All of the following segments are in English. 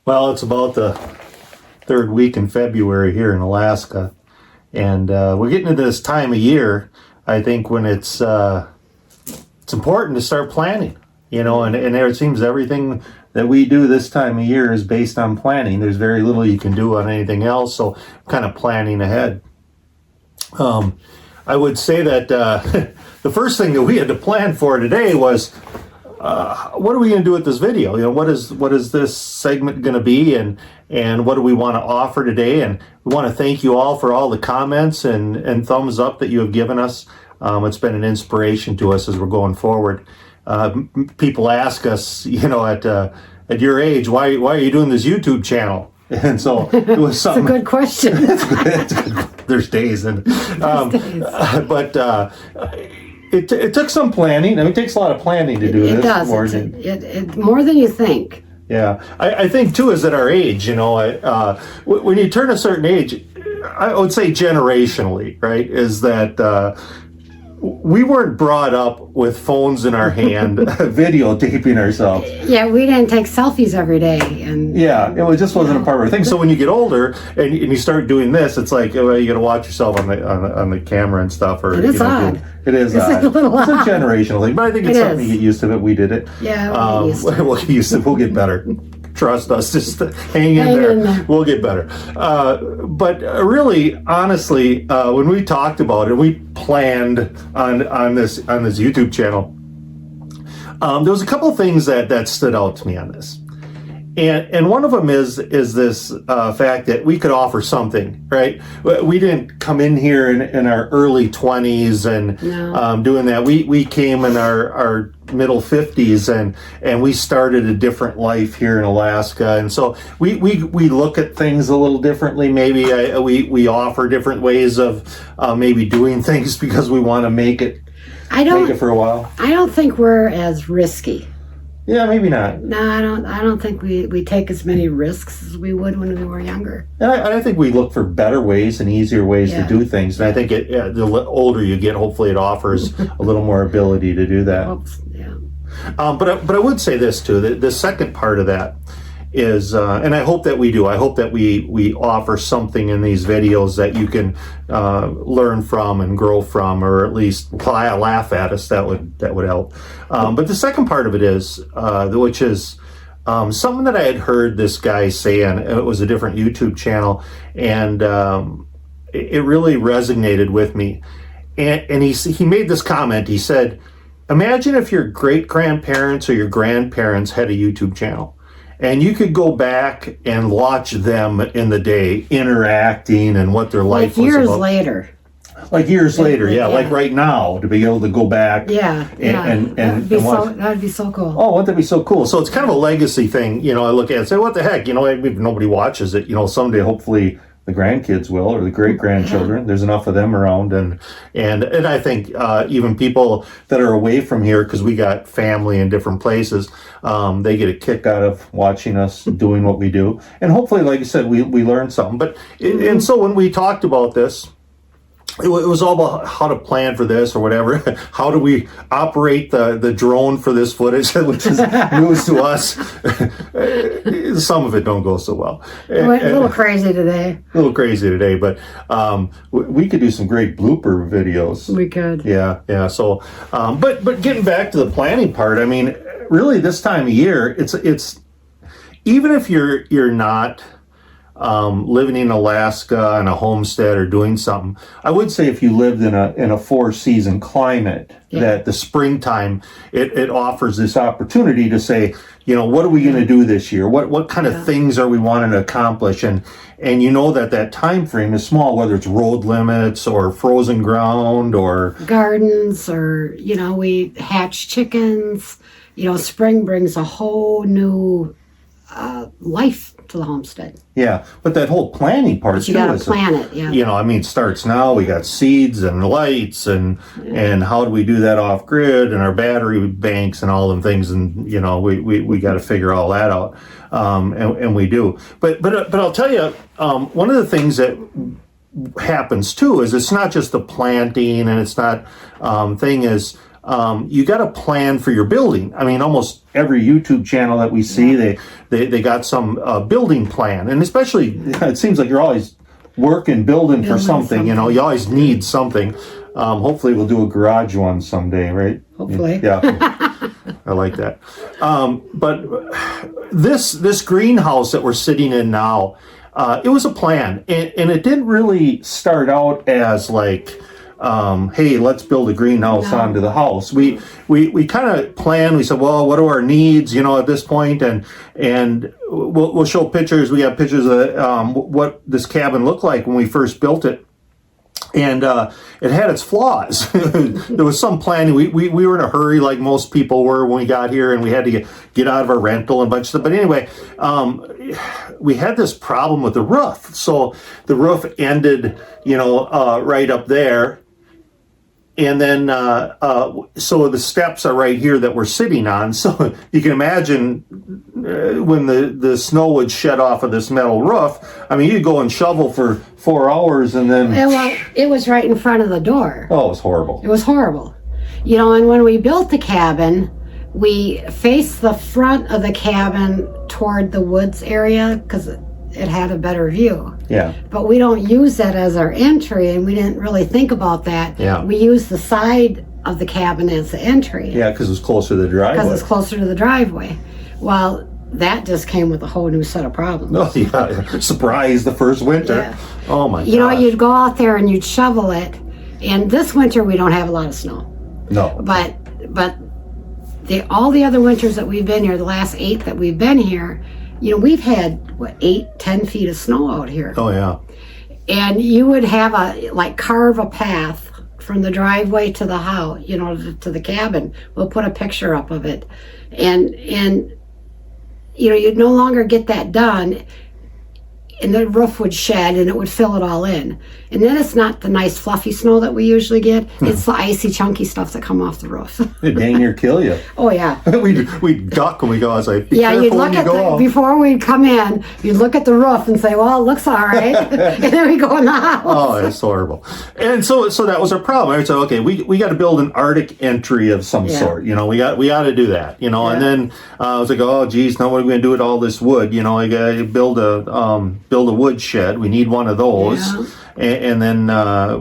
Well, it's about the third week in February here in Alaska, and we're getting into this time of year, I think, when it's important to start planning, and it seems everything that we do this time of year is based on planning. There's very little you can do on anything else, so kind of planning ahead. I would say that the first thing that we had to plan for today was, what are we going to do with this video? What is this segment going to be, and what do we want to offer today? And we want to thank you all for all the comments and thumbs up that you have given us. It's been an inspiration to us as we're going forward. People ask us, at your age, why are you doing this YouTube channel? And so it was something. It's a good question. It's good. There's days, but it took some planning. It takes a lot of planning to do this. It does. More than you think. Yeah, I think too is at our age. When you turn a certain age, I would say generationally, right? Is that we weren't brought up with phones in our hand, videotaping ourselves. Yeah, we didn't take selfies every day, and it just wasn't a part of our thing. So when you get older and you start doing this, it's like, well, you got to watch yourself on the camera and stuff. Or it's odd. It is odd. It's a generational thing, but I think it's something to get used to. It. We did it. Yeah, we'll get used to it. We'll get better. Trust us, just hang in there. We'll get better. But really, honestly, when we talked about it, we planned on this YouTube channel. There was a couple of things that stood out to me on this, and one of them is this fact that we could offer something, right? We didn't come in here in our early 20s and doing that. We came in our middle 50s and we started a different life here in Alaska, and so we look at things a little differently. Maybe we offer different ways of maybe doing things because we want to make it for a while. I don't think we're as risky. Yeah, maybe not. No, I don't think we take as many risks as we would when we were younger. And I think we look for better ways and easier ways to do things. And I think the older you get, hopefully it offers a little more ability to do that. Yeah. But I would say this too. The second part of that is, and I hope that we do. I hope that we offer something in these videos that you can learn from and grow from, or at least laugh at us. That would help. But the second part of it is, which is something that I had heard this guy say, and it was a different YouTube channel, and it really resonated with me. And he made this comment. He said, "Imagine if your great grandparents or your grandparents had a YouTube channel, and you could go back and watch them in the day interacting and what their life was years about." later. Like years later, like right now, to be able to go back. And watch. That'd be so cool. Oh, wouldn't that be so cool? So it's kind of a legacy thing, I look at it and say, what the heck, if nobody watches it, someday hopefully the grandkids will, or the great-grandchildren. Yeah. There's enough of them around, and I think even people that are away from here, because we got family in different places, they get a kick out of watching us doing what we do, and hopefully, like I said, we learn something. But and so when we talked about this, it was all about how to plan for this or whatever. How do we operate the drone for this footage, which is news to us. Some of it don't go so well. A little crazy today. But we could do some great blooper videos. We could. Yeah. So, but getting back to the planning part, I mean, really this time of year, it's even if you're not living in Alaska in a homestead or doing something, I would say if you lived in a 4-season climate, that the springtime it offers this opportunity to say, what are we going to do this year? What kind of things are we wanting to accomplish? And that time frame is small, whether it's road limits or frozen ground or gardens, or we hatch chickens. Spring brings a whole new life to the homestead. Yeah, but that whole planning part too. You got to plan it. Yeah. It starts now. We got seeds and lights and how do we do that off grid, and our battery banks and all them things, and we got to figure all that out, and we do. But I'll tell you, one of the things that happens too is it's not just the planting, and it's not you got to plan for your building. I mean, almost every YouTube channel that we see, they got some building plan, and especially it seems like you're always building for something. You know, you always need something. Hopefully, we'll do a garage one someday, right? Hopefully, yeah. I like that. But this greenhouse that we're sitting in now, it was a plan, and it didn't really start out as like, hey, let's build a greenhouse onto the house. We kind of planned. We said, well, what are our needs, you know, at this point, and we'll show pictures. We have pictures of what this cabin looked like when we first built it. And it had its flaws. There was some planning. We were in a hurry, like most people were when we got here, and we had to get out of our rental and a bunch of stuff. But anyway, we had this problem with the roof. So the roof ended, you know, right up there. And then, so the steps are right here that we're sitting on. So you can imagine when the snow would shed off of this metal roof. I mean, you'd go and shovel for 4 hours and then... It was right in front of the door. Oh, it was horrible. It was horrible. You know, and when we built the cabin, we faced the front of the cabin toward the woods area because it had a better view. Yeah. But we don't use that as our entry, and we didn't really think about that. Yeah. We use the side of the cabin as the entry. Yeah, because it's closer to the driveway. Because it's closer to the driveway. Well, that just came with a whole new set of problems. Oh, yeah. Surprise, the first winter. Yeah. Oh, my God. You know, you'd go out there and you'd shovel it, and this winter we don't have a lot of snow. No. But all the other winters that we've been here, the last 8 that we've been here, you know, we've had, 8-10 feet of snow out here. Oh, yeah. And you would have carve a path from the driveway to the house, you know, to the cabin. We'll put a picture up of it. And you know, you'd no longer get that done, and the roof would shed and it would fill it all in. And then it's not the nice fluffy snow that we usually get. It's the icy chunky stuff that come off the roof. It'd dang near kill you. Oh, yeah. We'd duck when we go outside. Yeah, you'd look at before we'd come in, you'd look at the roof and say, well, it looks all right. And then we go in the house. Oh, it's horrible. And so that was our problem. I said, okay, we got to build an Arctic entry of some sort. You know, we got to do that, you know. And then I was like, oh, geez, now what are we going to do with all this wood? You know, I got to build a wood shed. We need one of those. Yeah. And then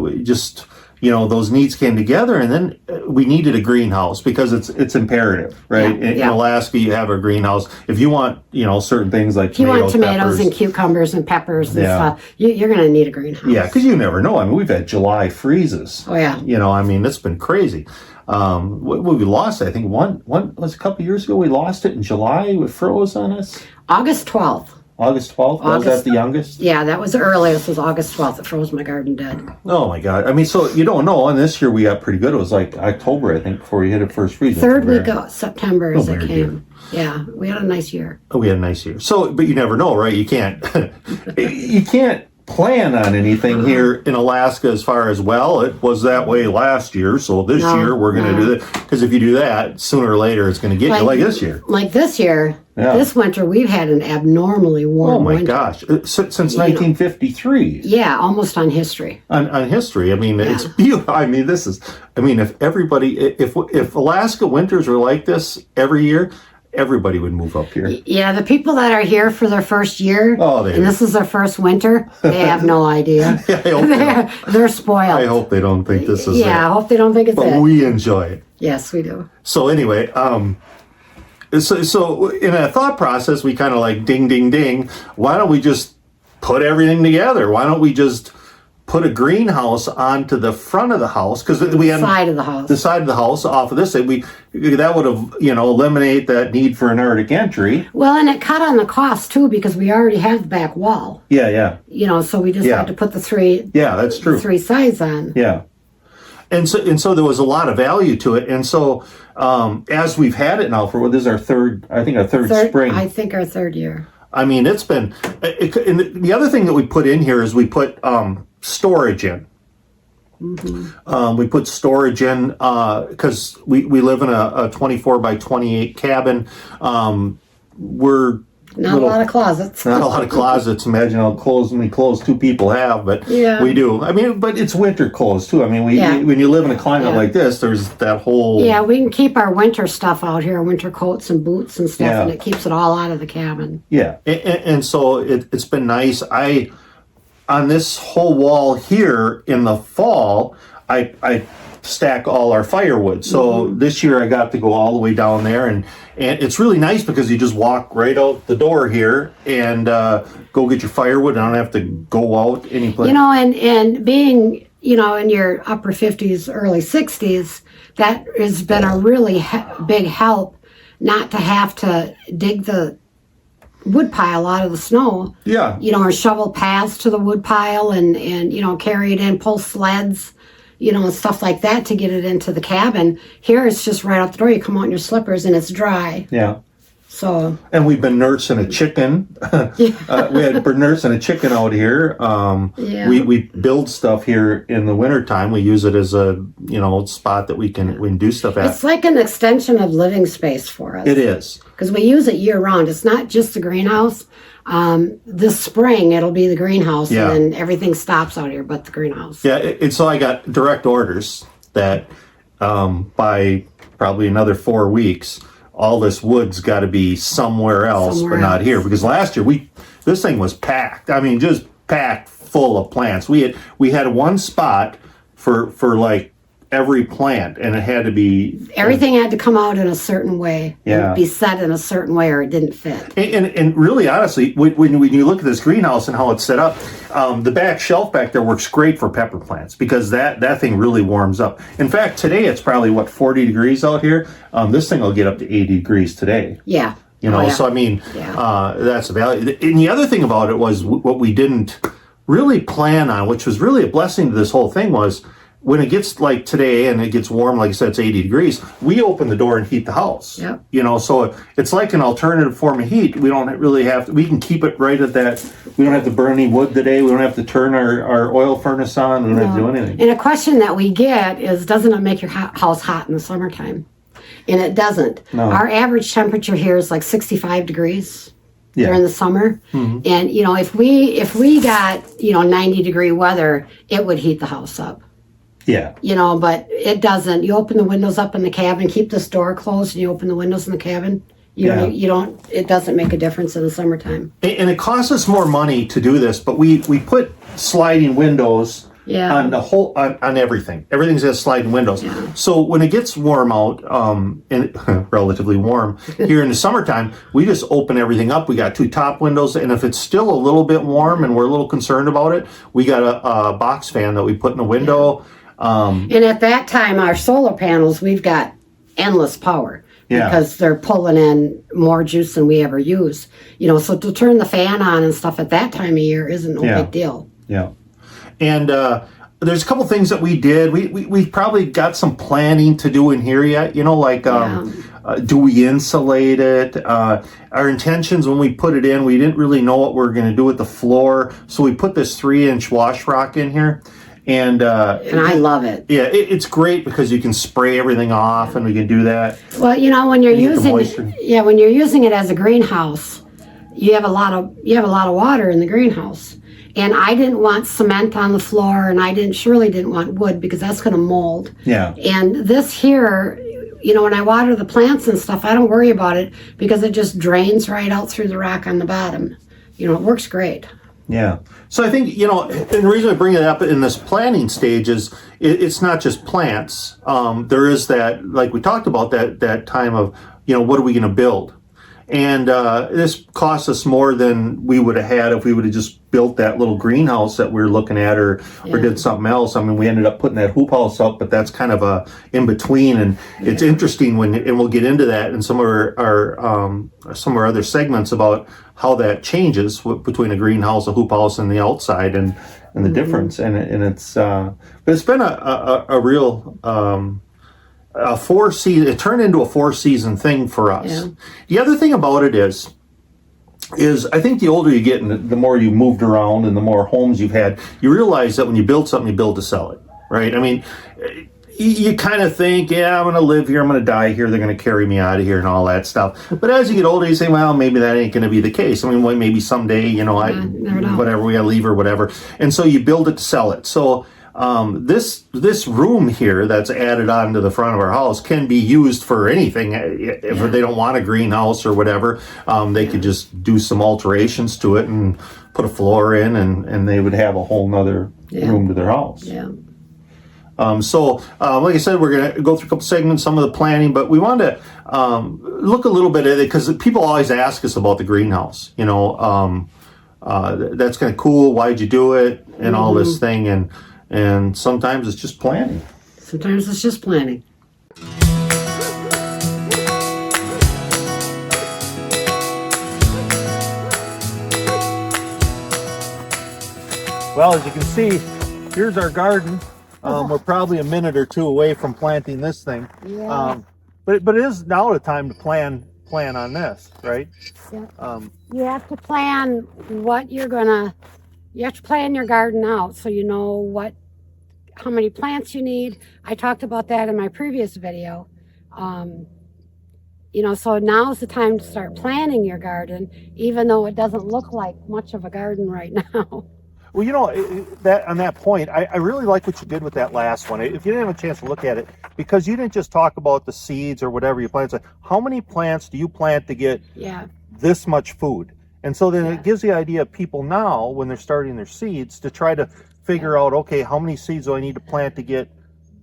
we just, you know, those needs came together, and then we needed a greenhouse because it's imperative, right? In Alaska, you have a greenhouse. If you want, you know, certain things like tomatoes peppers, and cucumbers and peppers and stuff, you're going to need a greenhouse. Yeah, because you never know. I mean, we've had July freezes. Oh, yeah. You know, I mean, it's been crazy. We lost, I think, one was a couple years ago. We lost it in July. It froze on us. August 12th. August 12th? Was that the youngest? Yeah, that was the earliest. It was August 12th. It froze my garden dead. Oh, my God. I mean, so you don't know. And this year we got pretty good. It was like October, I think, before we hit a first freeze. Third week of September as it came. Yeah, we had a nice year. Oh, we had a nice year. So, but you never know, right? You can't plan on anything here in Alaska as far as, well, it was that way last year, so this year we're going to do that. Because if you do that, sooner or later it's going to get you like this year. Like this year, this winter, we've had an abnormally warm winter. Oh my gosh, since 1953. Yeah, almost on history. On history. I mean, it's beautiful. I mean, if Alaska winters were like this every year, everybody would move up here. Yeah, the people that are here for their first year, and this is their first winter, they have no idea. They're spoiled. I hope they don't think this is I hope they don't think it's But we enjoy it. Yes, we do. So anyway, so in a thought process, we kind of like ding, ding, ding. Why don't we just put everything together? Why don't we just put a greenhouse onto the front of the house, because we had the side of the house off of this. That would have, you know, eliminate that need for an Arctic entry. Well, and it cut on the cost too, because we already have the back wall. Yeah. You know, so we just had to put the three. Yeah, that's true. 3 sides on. Yeah, and so there was a lot of value to it, and so as we've had it now for this is our third spring. I think our third year. I mean, it's been. And the other thing that we put in here is we put storage in. Mm-hmm. We put storage in because we live in a 24 by 28 cabin. We're Not a lot of closets. Not a lot of closets. Imagine how many clothes two people have, but Yeah. we do. I mean, but it's winter clothes too. I mean, when you live in a climate like this, there's that whole... Yeah, we can keep our winter stuff out here, winter coats and boots and stuff, and it keeps it all out of the cabin. Yeah, and so it's been nice. On this whole wall here in the fall, I stack all our firewood. So this year I got to go all the way down there, and it's really nice because you just walk right out the door here and go get your firewood. I don't have to go out any place. And being, in your upper 50s, early 60s, that has been a really big help not to have to dig the wood pile out of the snow. Yeah. Or shovel paths to the wood pile and carry it in, pull sleds, and stuff like that to get it into the cabin. Here it's just right out the door. You come out in your slippers and it's dry. Yeah. So. And we've been nursing a chicken. We had been nursing a chicken out here. We build stuff here in the wintertime. We use it as a spot that we can do stuff at. It's like an extension of living space for us. It is. Because we use it year round. It's not just the greenhouse. This spring it'll be the greenhouse, and then everything stops out here but the greenhouse. Yeah, and so I got direct orders that by probably another 4 weeks, all this wood's got to be somewhere else, but not here. Because last year this thing was packed. I mean, just packed full of plants. We had one spot for like every plant, and it had to be... Everything had to come out in a certain way. Yeah. Be set in a certain way or it didn't fit. And really, honestly, when you look at this greenhouse and how it's set up, the back shelf back there works great for pepper plants because that thing really warms up. In fact, today it's probably, 40 degrees out here? This thing will get up to 80 degrees today. Yeah. So I mean, that's a value. And the other thing about it was what we didn't really plan on, which was really a blessing to this whole thing, was when it gets like today and it gets warm, like I said, it's 80 degrees, we open the door and heat the house. Yep. So it's like an alternative form of heat. We don't really have to, we can keep it right at that. We don't have to burn any wood today. We don't have to turn our oil furnace on. We don't have to do anything. And a question that we get is, doesn't it make your house hot in the summertime? And it doesn't. No. Our average temperature here is like 65 degrees during the summer. Mm-hmm. And, if we got, 90 degree weather, it would heat the house up. Yeah. But it doesn't. You open the windows up in the cabin, keep this door closed, and you open the windows in the cabin. It doesn't make a difference in the summertime. And it costs us more money to do this, but we put sliding windows on the whole, on everything. Everything's got sliding windows. Yeah. So when it gets warm out, and relatively warm here in the summertime, we just open everything up. We got 2 top windows, and if it's still a little bit warm and we're a little concerned about it, we got a box fan that we put in the window. Yeah. And at that time, our solar panels, we've got endless power because they're pulling in more juice than we ever use. So to turn the fan on and stuff at that time of year isn't no big deal. Yeah. And there's a couple things that we did. We probably got some planning to do in here yet. Do we insulate it? Our intentions when we put it in, we didn't really know what we were going to do with the floor. So we put this 3-inch wash rock in here. And I love it. Yeah, it's great because you can spray everything off, and we can do that. Well, when you're using it as a greenhouse, you have a lot of water in the greenhouse. And I didn't want cement on the floor, and I surely didn't want wood because that's going to mold. Yeah. And this here, when I water the plants and stuff, I don't worry about it because it just drains right out through the rock on the bottom. It works great. Yeah. So I think, and the reason I bring it up in this planning stage is it's not just plants. There is that, like we talked about, that time of, what are we going to build? And this costs us more than we would have had if we would have just built that little greenhouse that we were looking at or did something else. I mean, we ended up putting that hoop house up, but that's kind of a in between. And it's interesting and we'll get into that in some of our other segments about how that changes between a greenhouse, a hoop house, and the outside and the difference. And it's but it's been a real a 4-season. It turned into a 4-season thing for us. Yeah. The other thing about it is I think the older you get and the more you moved around and the more homes you've had, you realize that when you build something, you build to sell it, right? I mean, you kind of think, yeah, I'm going to live here, I'm going to die here, they're going to carry me out of here and all that stuff. But as you get older, you say, well, maybe that ain't going to be the case. I mean, well, maybe someday, you know, whatever, we got to leave or whatever. And so you build it to sell it. So this room here that's added on to the front of our house can be used for anything. If they don't want a greenhouse or whatever, they could just do some alterations to it and put a floor in, and they would have a whole nother room to their house. Yeah. Like I said, we're going to go through a couple segments, some of the planning, but we wanted to look a little bit at it because people always ask us about the greenhouse. You know, that's kind of cool. Why'd you do it? And all this thing. And sometimes it's just planning. Sometimes it's just planning. Well, as you can see, here's our garden. We're probably a minute or two away from planting this thing. Yeah. But it is now the time to plan on this, right? Yeah. You have to plan what you have to plan your garden out so you know how many plants you need. I talked about that in my previous video. You know, so now's the time to start planning your garden, even though it doesn't look like much of a garden right now. Well, you know, on that point, I really like what you did with that last one. If you didn't have a chance to look at it, because you didn't just talk about the seeds or whatever you plant. How many plants do you plant to get this much food? And so then it gives the idea of people now, when they're starting their seeds, to try to figure out, okay, how many seeds do I need to plant to get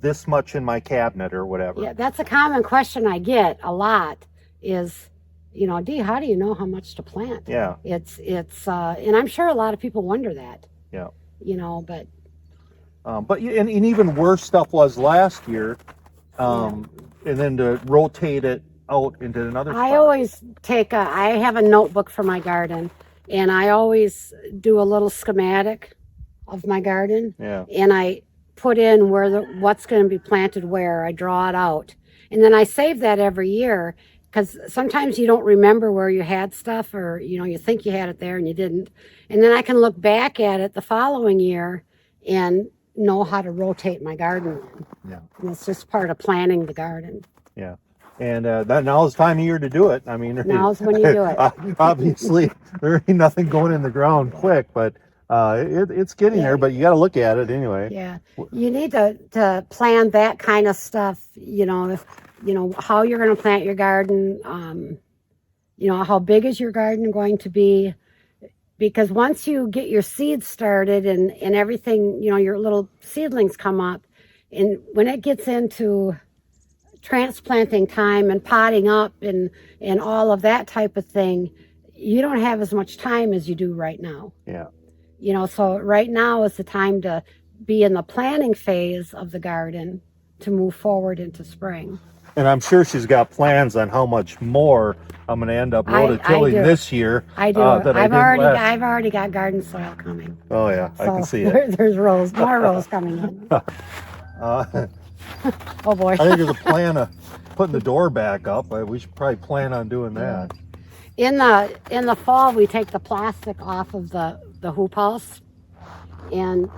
this much in my cabinet or whatever? Yeah, that's a common question I get a lot is, you know, Dee, how do you know how much to plant? Yeah. It's and I'm sure a lot of people wonder that. Yeah. You know, but and even worse stuff was last year, and then to rotate it out into another spot. I always I have a notebook for my garden, and I always do a little schematic of my garden. Yeah. And I put in what's going to be planted where. I draw it out, and then I save that every year, because sometimes you don't remember where you had stuff, or you know, you think you had it there and you didn't, and then I can look back at it the following year and know how to rotate my garden. Yeah. And it's just part of planning the garden. Yeah. And now's the time of year to do it. I mean, now's when you do it. Obviously, there ain't nothing going in the ground quick, but it's getting there. But you got to look at it anyway. Yeah, you need to plan that kind of stuff. You know, how you're going to plant your garden. You know, how big is your garden going to be? Because once you get your seeds started and everything, you know, your little seedlings come up, and when it gets into transplanting time and potting up and all of that type of thing, you don't have as much time as you do right now. Yeah. You know, so right now is the time to be in the planning phase of the garden to move forward into spring. And I'm sure she's got plans on how much more I'm going to end up rototilling this year. I do. I've already got garden soil coming. Oh yeah, so I can see it. There's more rows coming in. Oh boy. I think there's a plan of putting the door back up. We should probably plan on doing that. In the fall, we take the plastic off of the hoop house, and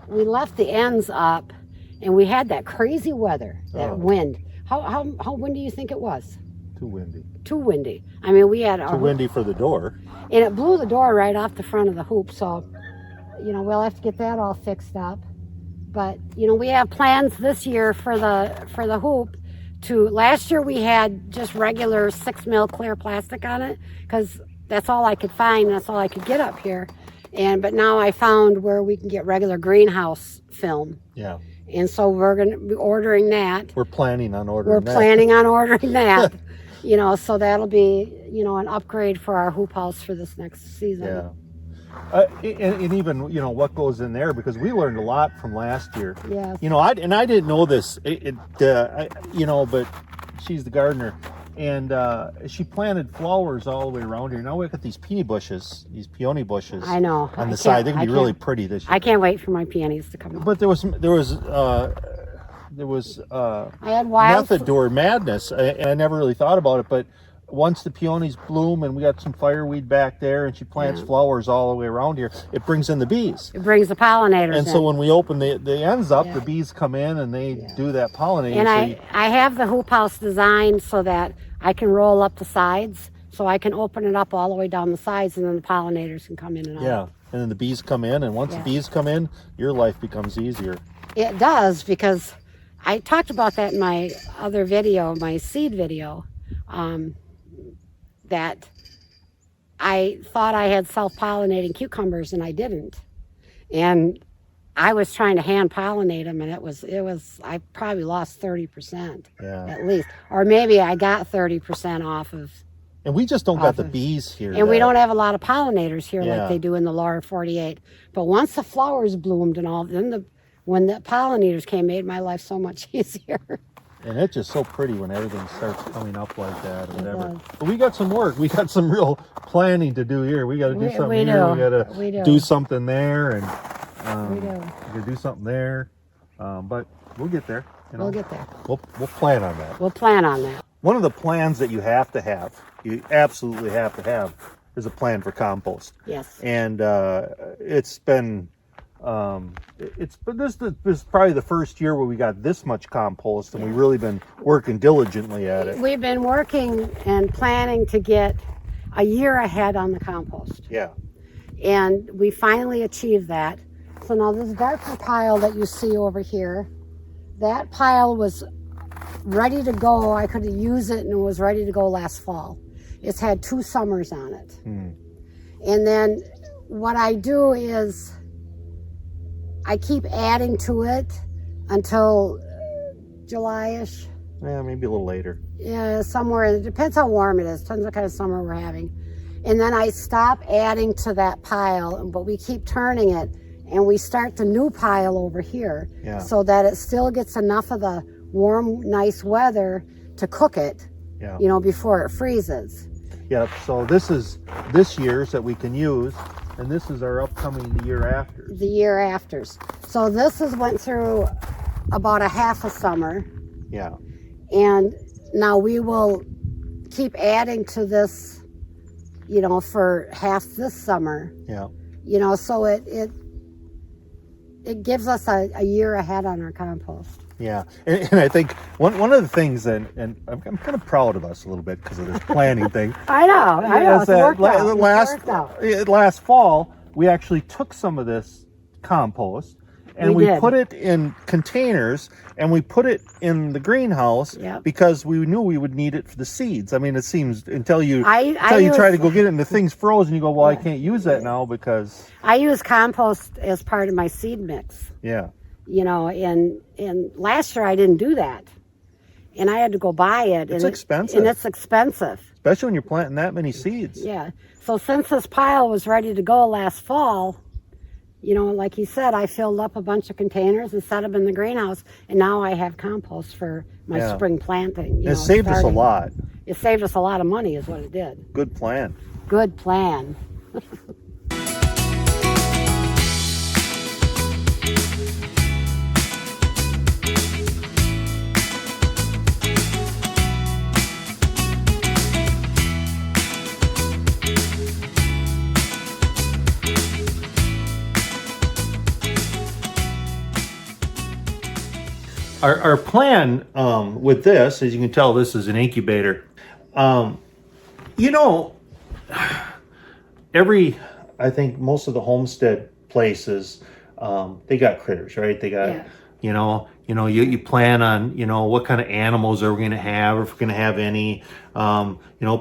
we left the ends up, and we had that crazy weather, that wind. How windy do you think it was? Too windy. Too windy. I mean, we had too windy for the door. And it blew the door right off the front of the hoop. So, you know, we'll have to get that all fixed up. But, you know, we have plans this year for the hoop. Last year we had just regular 6 mil clear plastic on it, because that's all I could find. That's all I could get up here. But now I found where we can get regular greenhouse film. Yeah. And so we're going to be ordering that. We're planning on ordering that. You know, so that'll be, you know, an upgrade for our hoop house for this next season. Yeah. And even, you know, what goes in there, because we learned a lot from last year. Yeah. You know, I didn't know this, you know, but she's the gardener, and she planted flowers all the way around here. Now we got these peony bushes, these peony bushes. I know. On the side, they're gonna be really pretty this year. I can't wait for my peonies to come up. But there was I had wild method to her madness, and I never really thought about it. But once the peonies bloom and we got some fireweed back there and she plants flowers all the way around here, it brings in the bees. It brings the pollinators and in. so when we open the ends up, the bees come in and they do that pollinating. And so I have the hoop house designed so that I can roll up the sides, so I can open it up all the way down the sides, and then the pollinators can come in and out. Yeah, and then the bees come in, and once the bees come in, your life becomes easier. It does, because I talked about that in my other video, my seed video, that I thought I had self-pollinating cucumbers and I didn't. And I was trying to hand pollinate them, and it was I probably lost 30% at least, or maybe I got 30% off of. And we just don't got the bees here. And we don't have a lot of pollinators here like they do in the lower 48. But once the flowers bloomed and all, then when the pollinators came, made my life so much easier. And it's just so pretty when everything starts coming up like that or whatever. But we got some work. We got some real planning to do here. We got to do something here. We got to do something there, and we got to do something there. But we'll get there. You know? We'll get there. We'll plan on that. We'll plan on that. One of the plans that you absolutely have to have, is a plan for compost. Yes. And it's been. This is probably the first year where we got this much compost, and we've really been working diligently at it. We've been working and planning to get a year ahead on the compost. Yeah. And we finally achieved that. So now this darker pile that you see over here, that pile was ready to go. I could use it, and it was ready to go last fall. It's had 2 summers on it. And then what I do is I keep adding to it until July-ish. Yeah, maybe a little later. Yeah, somewhere. It depends how warm it is. Depends what kind of summer we're having. And then I stop adding to that pile, but we keep turning it, and we start the new pile over here, so that it still gets enough of the warm, nice weather to cook it, before it freezes. Yeah, so this is this year's that we can use, and this is our upcoming the year after. The year afters. So this went through about a half a summer. Yeah. And now we will keep adding to this, for half this summer. Yeah. So it gives us a year ahead on our compost. Yeah, and I think one of the things, and I'm kind of proud of us a little bit because of this planning thing. I know. It's worked out. Last fall, we actually took some of this compost and we put it in containers, and we put it in the greenhouse because we knew we would need it for the seeds. I mean, it seems until you try to go get it and the thing's frozen, you go, well, I can't use that now because I use compost as part of my seed mix. Yeah. And last year I didn't do that, and I had to go buy it. It's expensive. And it's expensive. Especially when you're planting that many seeds. Yeah. So since this pile was ready to go last fall, like you said, I filled up a bunch of containers and set them in the greenhouse, and now I have compost for my spring planting. It saved us a lot. It saved us a lot of money is what it did. Good plan. Good plan. Our plan with this, as you can tell, this is an incubator. I think most of the homestead places, they got critters, right? They got, you plan on, what kind of animals are we going to have, or if we're going to have any.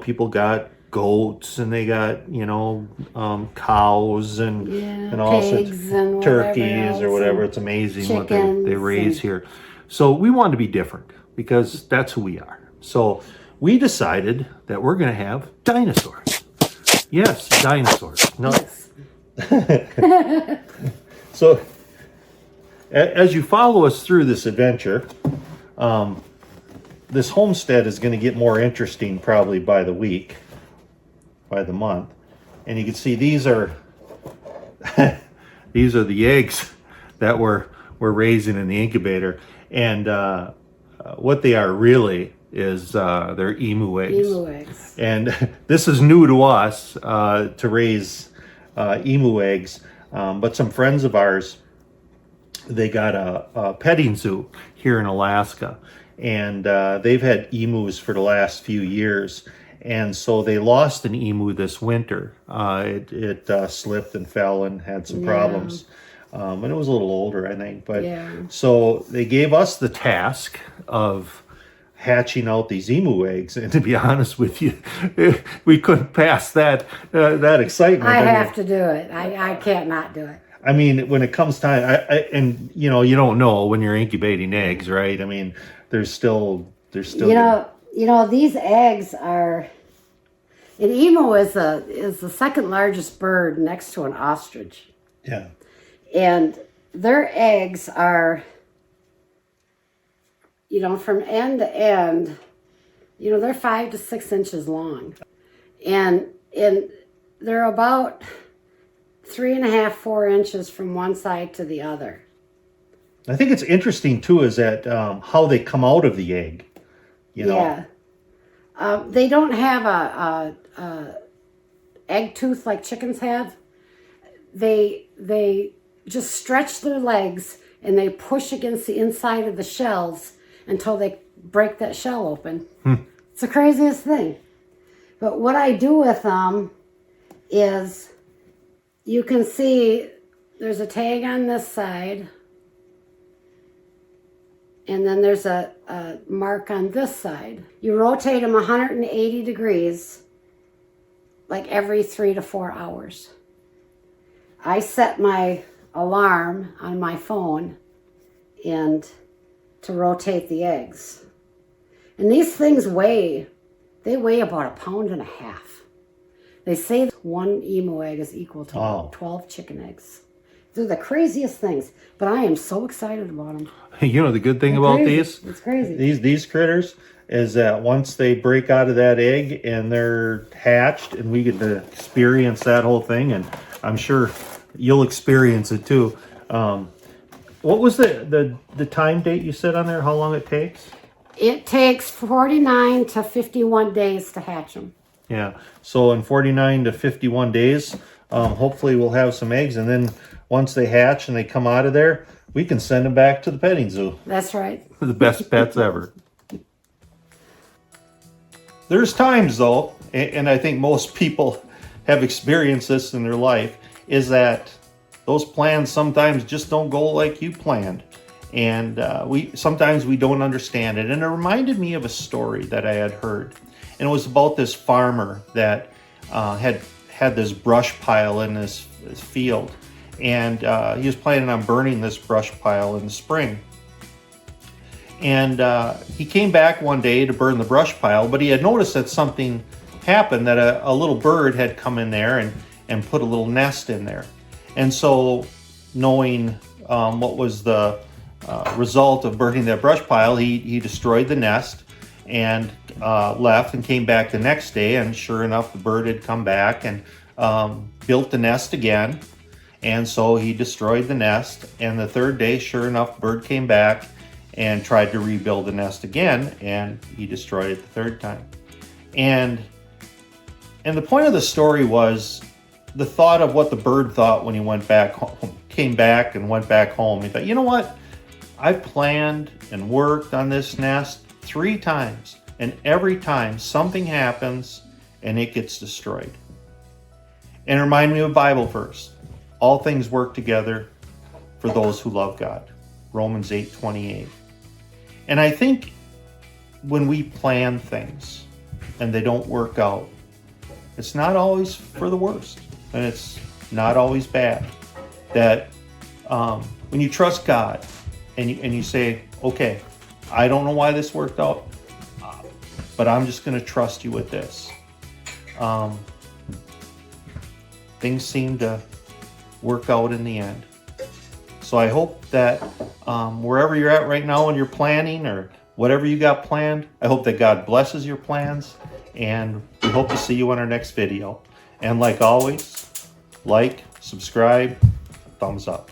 People got goats, and they got, cows and all sorts of turkeys or whatever. It's amazing what they raise here. So we wanted to be different because that's who we are. So we decided that we're going to have dinosaurs. Yes, dinosaurs. No. Yes. So as you follow us through this adventure, this homestead is going to get more interesting probably by the week, by the month. And you can see these are the eggs that we're raising in the incubator. And what they are really is their emu eggs. Emu eggs. And this is new to us to raise emu eggs. But some friends of ours, they got a petting zoo here in Alaska. And they've had emus for the last few years. And so they lost an emu this winter. It slipped and fell and had some problems. And it was a little older, I think. But so they gave us the task of hatching out these emu eggs. And to be honest with you, we couldn't pass that excitement. I have to do it. I can't not do it. I mean, when it comes time, and you don't know when you're incubating eggs, right? I mean, there's still. These eggs are. An emu is the second largest bird next to an ostrich. Yeah. And their eggs are, from end to end, they're 5 to 6 inches long, and they're about 3.5, 4 inches from one side to the other. I think it's interesting too is that how they come out of the egg. Yeah. They don't have a egg tooth like chickens have. They just stretch their legs and they push against the inside of the shells until they break that shell open. It's the craziest thing. But what I do with them is, you can see there's a tag on this side, and then there's a mark on this side. You rotate them 180 degrees, like every 3 to 4 hours. I set my alarm on my phone and to rotate the eggs. And these things weigh about 1.5 pounds. They say one emu egg is equal to about 12 chicken eggs. They're the craziest things, but I am so excited about them. The good thing about these, it's crazy. These critters is that once they break out of that egg and they're hatched, and we get to experience that whole thing, and I'm sure you'll experience it too. What was the time date you said on there? How long it takes? It takes 49 to 51 days to hatch them. Yeah. So in 49 to 51 days, hopefully we'll have some eggs, and then once they hatch and they come out of there, we can send them back to the petting zoo. That's right. The best pets ever. There's times though, and I think most people have experienced this in their life, is that those plans sometimes just don't go like you planned. And sometimes we don't understand it. And it reminded me of a story that I had heard. And it was about this farmer that had this brush pile in his field. And he was planning on burning this brush pile in the spring. And he came back one day to burn the brush pile, but he had noticed that something happened, that a little bird had come in there and put a little nest in there. And so, knowing what was the result of burning that brush pile, he destroyed the nest and left and came back the next day. And sure enough, the bird had come back and built the nest again. And so he destroyed the nest. And the third day, sure enough, the bird came back and tried to rebuild the nest again, and he destroyed it the third time. And the point of the story was the thought of what the bird thought when he went back home, came back and went back home. He thought, you know what? I've planned and worked on this nest 3 times, and every time something happens and it gets destroyed. And it reminded me of a Bible verse. All things work together for those who love God. Romans 8:28. And I think when we plan things and they don't work out, it's not always for the worst, and it's not always bad. That when you trust God and you say, okay, I don't know why this worked out, but I'm just going to trust you with this. Things seem to work out in the end. So I hope that wherever you're at right now and you're planning or whatever you got planned, I hope that God blesses your plans, and we hope to see you on our next video. And like always, like, subscribe, thumbs up.